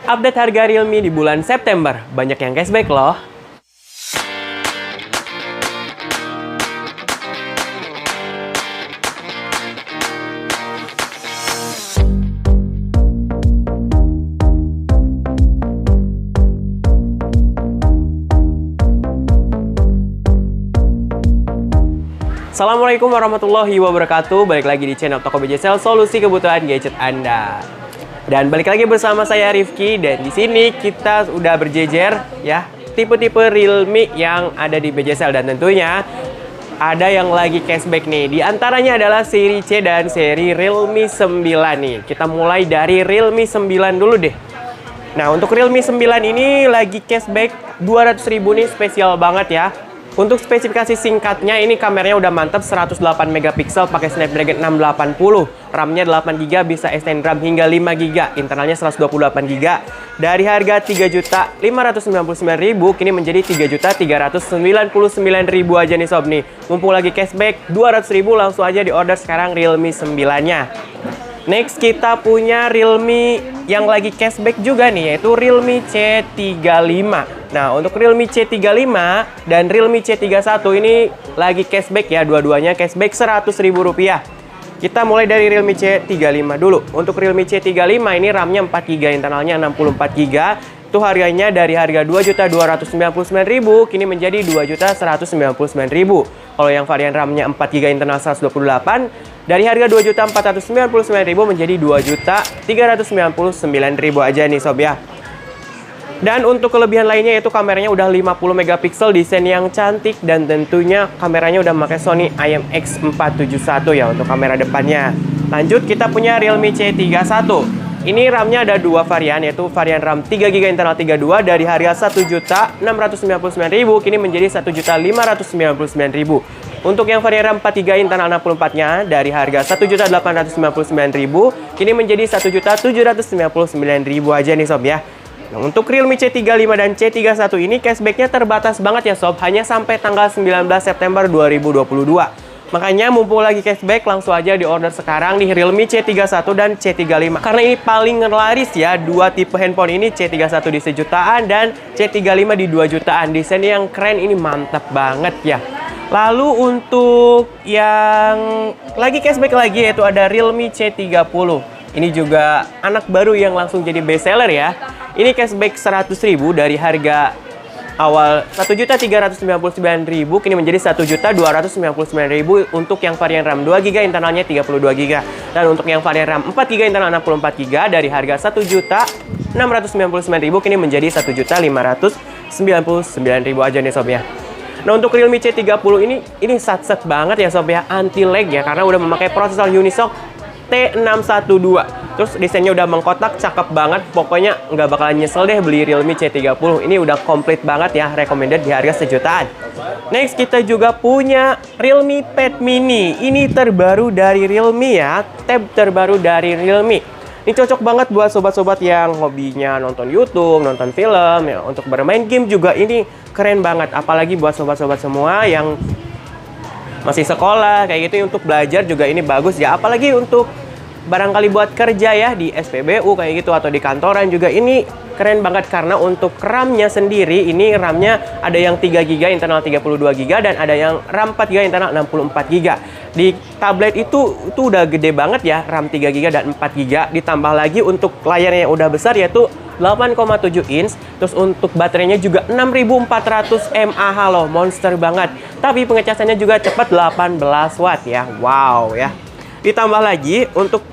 Update harga Realme di bulan September, banyak yang cashback loh. Assalamualaikum warahmatullahi wabarakatuh. Balik lagi di channel Toko BJSL, solusi kebutuhan gadget Anda. Dan balik lagi bersama saya Rifki, dan di sini kita udah berjejer ya tipe-tipe Realme yang ada di BJSL, dan tentunya ada yang lagi cashback nih. Di antaranya adalah seri C dan seri Realme 9 nih. Kita mulai dari Realme 9 dulu deh. Nah, untuk Realme 9 ini lagi cashback 200.000 nih, spesial banget ya. Untuk spesifikasi singkatnya, ini kameranya udah mantap, 108 megapiksel pakai Snapdragon 680, RAM-nya 8GB, bisa extend RAM hingga 5GB, internalnya 128GB. Dari harga 3.599.000 kini menjadi 3.399.000 aja nih sob nih. Mumpung lagi cashback 200.000, langsung aja di order sekarang Realme 9-nya. Next kita punya Realme yang lagi cashback juga nih, yaitu Realme C35. Nah, untuk Realme C35 dan Realme C31 ini lagi cashback ya, dua-duanya cashback Rp100.000. Kita mulai dari Realme C35 dulu. Untuk Realme C35 ini RAM-nya 4GB, internalnya 64GB. Itu harganya dari harga 2.299.000 kini menjadi 2.199.000. Kalau yang varian RAM-nya 4GB, internal 128, dari harga 2.499.000 menjadi 2.399.000 aja nih sob ya. Dan untuk kelebihan lainnya yaitu kameranya udah 50 megapiksel, desain yang cantik, dan tentunya kameranya udah pakai Sony IMX471 ya untuk kamera depannya. Lanjut kita punya Realme C31. Ini RAM-nya ada dua varian, yaitu varian RAM 3GB internal 32 dari harga 1.699.000 kini menjadi 1.599.000. Untuk yang varian RAM 4GB internal 64-nya dari harga 1.899.000 kini menjadi 1.799.000 aja nih sob ya. Nah, untuk Realme C35 dan C31 ini cashbacknya terbatas banget ya sob, hanya sampai tanggal 19 September 2022. Makanya mumpung lagi cashback, langsung aja di order sekarang di Realme C31 dan C35. Karena ini paling laris ya, dua tipe handphone ini, C31 di 1 jutaan dan C35 di 2 jutaan. Desain yang keren, ini mantap banget ya. Lalu untuk yang lagi cashback lagi yaitu ada Realme C30. Ini juga anak baru yang langsung jadi best seller ya. Ini cashback 100.000 dari harga awal 1.399.000 kini menjadi 1.299.000 untuk yang varian RAM 2GB, internalnya 32GB. Dan untuk yang varian RAM 4GB, internal 64GB dari harga 1.699.000 kini menjadi 1.599.000 aja nih sob ya. Nah, untuk Realme C30 ini satset banget ya sob ya, anti lag ya, karena udah memakai prosesor Unisoc T612. Terus desainnya udah mengkotak, cakep banget. Pokoknya nggak bakalan nyesel deh beli Realme C30. Ini udah komplit banget ya, recommended di harga 1 jutaan. Next kita juga punya Realme Pad Mini. Ini terbaru dari Realme ya, tab terbaru dari Realme. Ini cocok banget buat sobat-sobat yang hobinya nonton YouTube, nonton film ya. Untuk bermain game juga ini keren banget. Apalagi buat sobat-sobat semua yang masih sekolah kayak gitu, untuk belajar juga ini bagus ya. Apalagi untuk barangkali buat kerja ya di SPBU kayak gitu, atau di kantoran juga ini keren banget. Karena untuk RAM-nya sendiri, ini RAM-nya ada yang 3GB internal 32GB dan ada yang RAM 4GB internal 64GB. Di tablet itu udah gede banget ya, RAM 3GB dan 4GB. Ditambah lagi untuk layarnya yang udah besar yaitu 8,7 inch. Terus untuk baterainya juga 6400 mAh loh, monster banget. Tapi pengecasannya juga cepat, 18 watt ya. Wow ya. Ditambah lagi untuk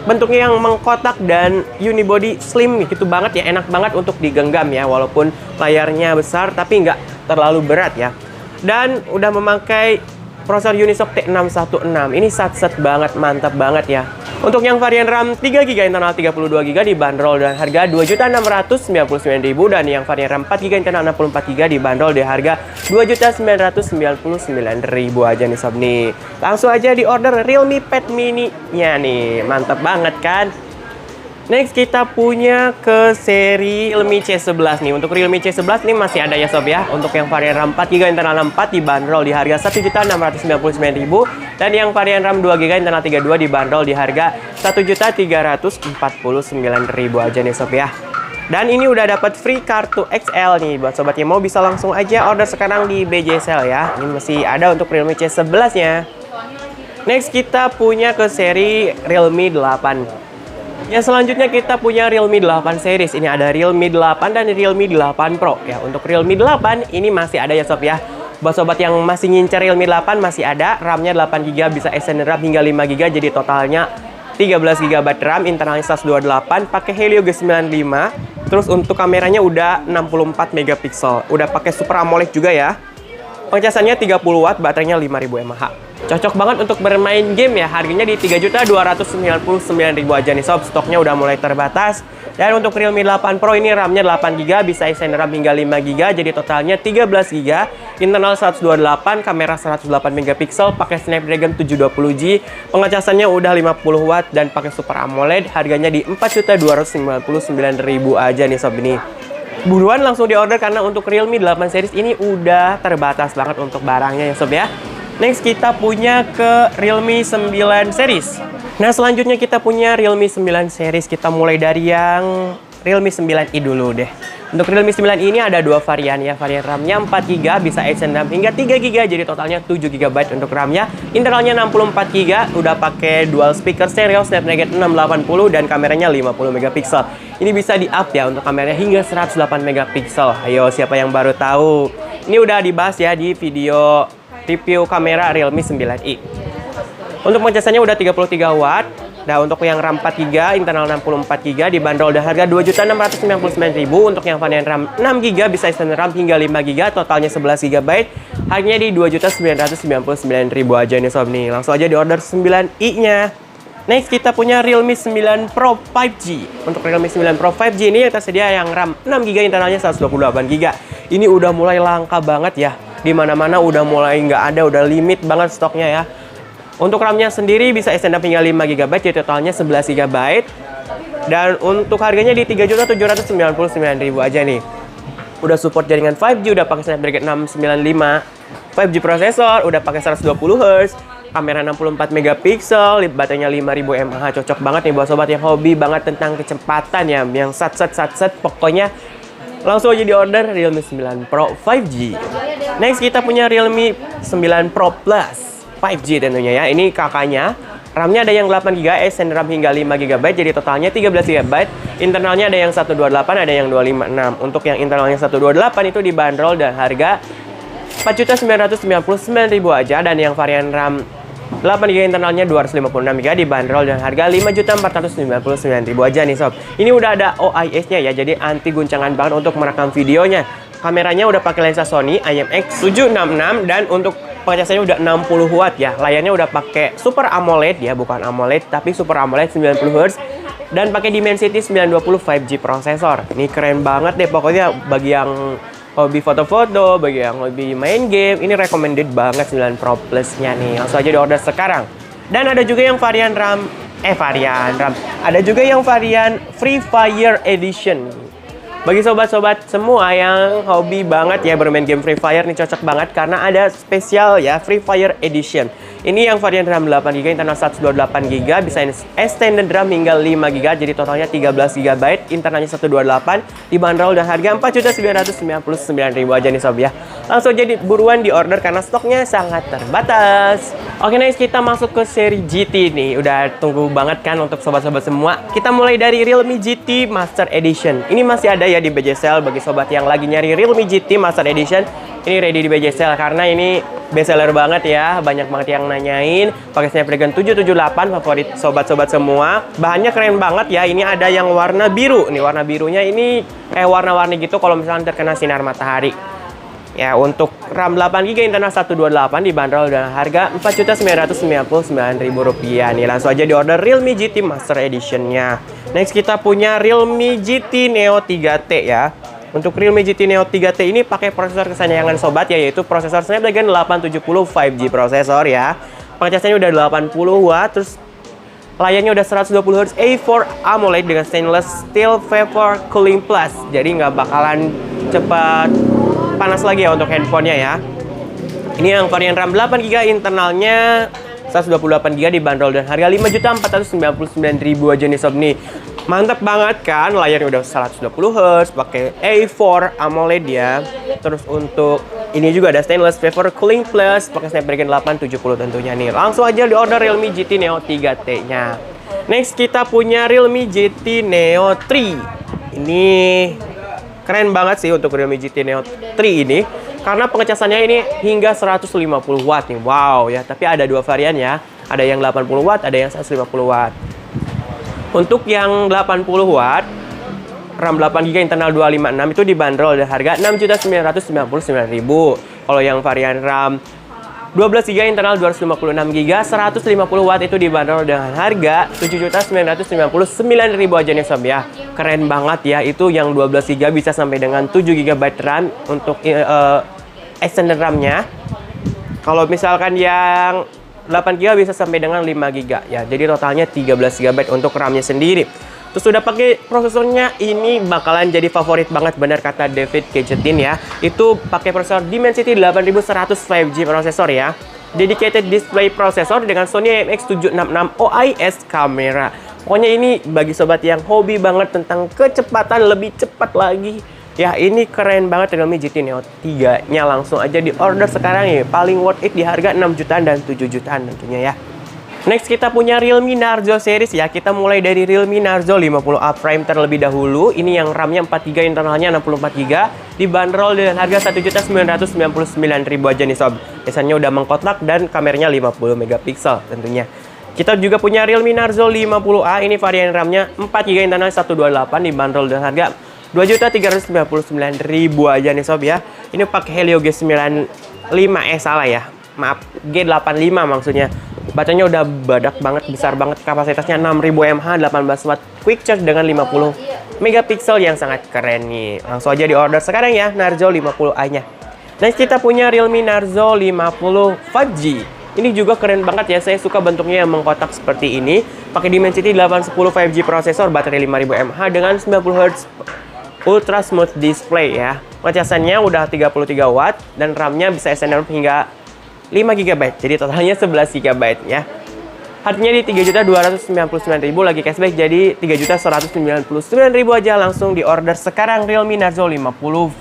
bentuknya yang mengkotak dan unibody slim gitu banget ya, enak banget untuk digenggam ya, walaupun layarnya besar tapi nggak terlalu berat ya. Dan udah memakai prosesor Unisoc T616. Ini satset banget, mantap banget ya. Untuk yang varian RAM 3GB internal 32GB dibanderol dengan harga 2.699.000 dan yang varian RAM 4GB internal 64GB dibanderol di harga 2.999.000 aja nih sob nih. Langsung aja di order Realme Pad Mini-nya nih, mantap banget kan? Next kita punya ke seri Realme C11 nih. Untuk Realme C11 ini masih ada ya sob ya. Untuk yang varian RAM 4GB internal 64 dibanderol di harga 1.699.000 dan yang varian RAM 2GB internal 32 dibanderol di harga 1.349.000 aja nih sob ya. Dan ini udah dapat free kartu XL nih. Buat sobat yang mau bisa langsung aja order sekarang di BJSL ya. Ini masih ada untuk Realme C11-nya. Next kita punya ke seri Realme 8. Yang selanjutnya kita punya Realme 8 series. Ini ada Realme 8 dan Realme 8 Pro ya. Untuk Realme 8 ini masih ada ya sob ya. Buat sobat yang masih ngincar Realme 8 masih ada. RAM-nya 8GB, bisa extended RAM hingga 5GB. Jadi totalnya 13GB RAM, internalnya 128, pakai Helio G95. Terus untuk kameranya udah 64 megapiksel. Udah pakai Super AMOLED juga ya. Pengecasannya 30 watt, baterainya 5000 mAh. Cocok banget untuk bermain game ya. Harganya di 3.299.000 aja nih sob. Stoknya udah mulai terbatas. Dan untuk Realme 8 Pro ini RAM-nya 8GB, bisa extended RAM hingga 5GB. Jadi totalnya 13GB. Internal 128, kamera 108 megapiksel, pakai Snapdragon 720G. Pengecasannya udah 50 watt dan pakai Super AMOLED. Harganya di 4.299.000 aja nih sob ini. Buruan langsung diorder karena untuk Realme 8 series ini udah terbatas banget untuk barangnya ya sob ya. Next kita punya ke Realme 9 series. Nah selanjutnya kita punya Realme 9 series. Kita mulai dari yang Realme 9i dulu deh. Untuk Realme 9 ini ada dua varian ya. Varian RAM-nya 4GB, bisa extended RAM hingga 3GB. Jadi totalnya 7GB untuk RAM-nya. Internalnya 64GB, udah pakai dual speaker stereo Snapdragon 680 dan kameranya 50 megapiksel. Ini bisa di-up ya untuk kameranya hingga 108 megapiksel. Ayo siapa yang baru tahu? Ini udah dibahas ya di video review kamera Realme 9i. Untuk pengecasannya udah 33 watt. Nah, untuk yang RAM 4GB, internal 64GB dibanderol dengan harga 2.699.000. Untuk yang varian RAM 6GB, bisa extended RAM hingga 5GB, totalnya 11GB. Harganya di 2.999.000 aja nih sob nih. Langsung aja di order 9i-nya. Next kita punya Realme 9 Pro 5G. Untuk Realme 9 Pro 5G ini yang tersedia yang RAM 6GB, internalnya 128GB. Ini udah mulai langka banget ya. Dimana-mana udah mulai nggak ada, udah limit banget stoknya ya. Untuk RAM-nya sendiri bisa extend hingga 5GB, jadi totalnya 11GB. Dan untuk harganya di 3.799.000 aja nih. Udah support jaringan 5G, udah pakai Snapdragon 695, 5G prosesor, udah pakai 120Hz, kamera 64 megapiksel, baterainya 5000 mAh. Cocok banget nih buat sobat yang hobi banget tentang kecepatan ya, yang sat pokoknya. Langsung aja di order Realme 9 Pro 5G. Next kita punya Realme 9 Pro Plus 5G tentunya ya. Ini kakaknya. RAM-nya ada yang 8GB, extended RAM hingga 5GB, jadi totalnya 13GB. Internalnya ada yang 128, ada yang 256. Untuk yang internalnya 128 itu dibanderol dan harga 4.999.000 aja. Dan yang varian RAM 8GB internalnya 256GB dibanderol dan harga 5.499.000 aja nih sob. Ini udah ada OIS-nya ya, jadi anti guncangan banget untuk merekam videonya. Kameranya udah pakai lensa Sony IMX766 dan untuk pengecasannya udah 60 watt ya. Layarnya udah pakai Super AMOLED ya, bukan AMOLED tapi Super AMOLED 90Hz dan pakai Dimensity 920 5G prosesor. Ini keren banget deh pokoknya bagi yang hobi foto-foto, bagi yang hobi main game, ini recommended banget 9 Pro Plus-nya nih. Langsung aja di order sekarang. Dan ada juga yang varian RAM, ada juga yang varian Free Fire Edition. Bagi sobat-sobat semua yang hobi banget ya bermain game Free Fire, nih cocok banget karena ada spesial ya Free Fire Edition. Ini yang varian RAM 8GB, internal 128GB, bisa extended RAM hingga 5GB, jadi totalnya 13GB, internalnya 128, dibanderol dan harga 4.999.000 aja nih sob ya. Langsung jadi buruan di order karena stoknya sangat terbatas. Oke next kita masuk ke seri GT nih. Udah tunggu banget kan untuk sobat-sobat semua. Kita mulai dari Realme GT Master Edition. Ini masih ada ya di BJSL bagi sobat yang lagi nyari Realme GT Master Edition. Ini ready di BJSL karena ini bestseller banget ya. Banyak banget yang nanyain. Pakai Snapdragon 778, favorit sobat-sobat semua. Bahannya keren banget ya. Ini ada yang warna biru. Nih warna birunya ini warna-warni gitu kalau misalnya terkena sinar matahari. Ya, untuk RAM 8GB internal 128 dibanderol dengan harga Rp4.999.000 nih. Langsung aja di order Realme GT Master Edition-nya. Next kita punya Realme GT Neo 3T ya. Untuk Realme GT Neo 3T ini pakai prosesor kesayangan sobat ya, yaitu prosesor Snapdragon 870 5G prosesor ya. Pengecasannya udah 80 watt, terus layarnya udah 120Hz A4 AMOLED dengan stainless steel vapor cooling plus. Jadi nggak bakalan cepat panas lagi ya untuk handphonenya ya. Ini yang varian RAM 8GB, internalnya 128GB dibanderol dan harga Rp5.499.000 aja nih sob nih. Mantap banget kan, layarnya udah 120 Hz, pakai A4 AMOLED ya. Terus untuk ini juga ada stainless vapor cooling plus, pakai Snapdragon 870 tentunya nih. Langsung aja di order Realme GT Neo 3T-nya. Next kita punya Realme GT Neo 3. Ini keren banget sih untuk Realme GT Neo 3 ini, karena pengecasannya ini hingga 150 watt nih. Wow ya, tapi ada dua varian ya. Ada yang 80 watt, ada yang 150 watt. Untuk yang 80 watt, RAM 8GB internal 256 itu dibanderol dengan harga 6.999.000. Kalau yang varian RAM 12GB internal 256GB 150 watt itu dibanderol dengan harga 7.999.000 aja nih sob ya. Keren banget ya, itu yang 12GB bisa sampai dengan 7GB RAM untuk extended RAM-nya. Kalau misalkan yang 8GB bisa sampai dengan 5GB ya. Jadi totalnya 13GB untuk RAM-nya sendiri. Terus sudah pakai prosesornya, ini bakalan jadi favorit banget bener kata David Gadgetin ya. Itu pakai prosesor Dimensity 8100 5G prosesor ya. Dedicated display processor dengan Sony IMX766 OIS kamera. Pokoknya ini bagi sobat yang hobi banget tentang kecepatan, lebih cepat lagi. Ya ini keren banget Realme GT Neo 3-nya. Langsung aja di order sekarang ya. Paling worth it di harga 6 jutaan dan 7 jutaan tentunya ya. Next kita punya Realme Narzo series ya. Kita mulai dari Realme Narzo 50A Prime terlebih dahulu. Ini yang RAM-nya 4GB, internalnya 64GB. Dibanderol dengan harga 1.999.000 aja nih sob. Biasanya udah mengkotak dan kameranya 50 megapiksel tentunya. Kita juga punya Realme Narzo 50A. Ini varian RAM-nya 4GB, internalnya 128. Dibanderol dengan harga 2.399.000 aja nih sob ya. Ini pakai Helio G95 salah ya. Maaf, G85 maksudnya. Bacanya udah badak banget, besar banget. Kapasitasnya 6000 mAh, 18 watt quick charge dengan 50 megapiksel yang sangat keren nih. Langsung aja di order sekarang ya Narzo 50A-nya. Next kita punya Realme Narzo 50 5G. Ini juga keren banget ya, saya suka bentuknya yang mengkotak seperti ini. Pakai Dimensity 810 5G prosesor, baterai 5000 mAh dengan 90 Hz Ultra Smooth Display ya. Pengecasannya udah 33 watt dan RAM-nya bisa extended hingga 5GB. Jadi totalnya 11GB ya. Harganya di 3.299.000, lagi cashback jadi 3.199.000 aja. Langsung di order sekarang Realme Narzo 50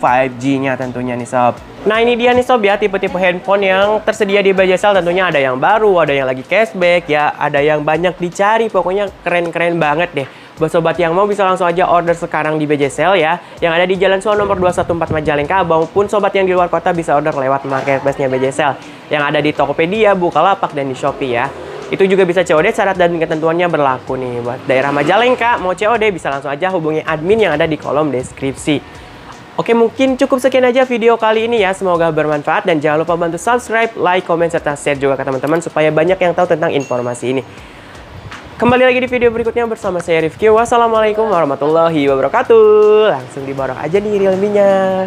5G-nya tentunya nih sob. Nah ini dia nih sob ya, tipe-tipe handphone yang tersedia di BJSL. Tentunya ada yang baru, ada yang lagi cashback ya, ada yang banyak dicari. Pokoknya keren-keren banget deh. Buat sobat yang mau bisa langsung aja order sekarang di BJSL ya, yang ada di Jalan Suwon nomor 214 Majalengka. Maupun sobat yang di luar kota bisa order lewat marketplace-nya BJSL yang ada di Tokopedia, Bukalapak, dan di Shopee ya. Itu juga bisa COD, syarat dan ketentuannya berlaku nih. Buat daerah Majalengka mau COD bisa langsung aja hubungi admin yang ada di kolom deskripsi. Oke, mungkin cukup sekian aja video kali ini ya. Semoga bermanfaat dan jangan lupa bantu subscribe, like, komen, serta share juga ke teman-teman supaya banyak yang tahu tentang informasi ini. Kembali lagi di video berikutnya bersama saya Rifki. Wassalamualaikum warahmatullahi wabarakatuh. Langsung diborong aja nih Realme-nya.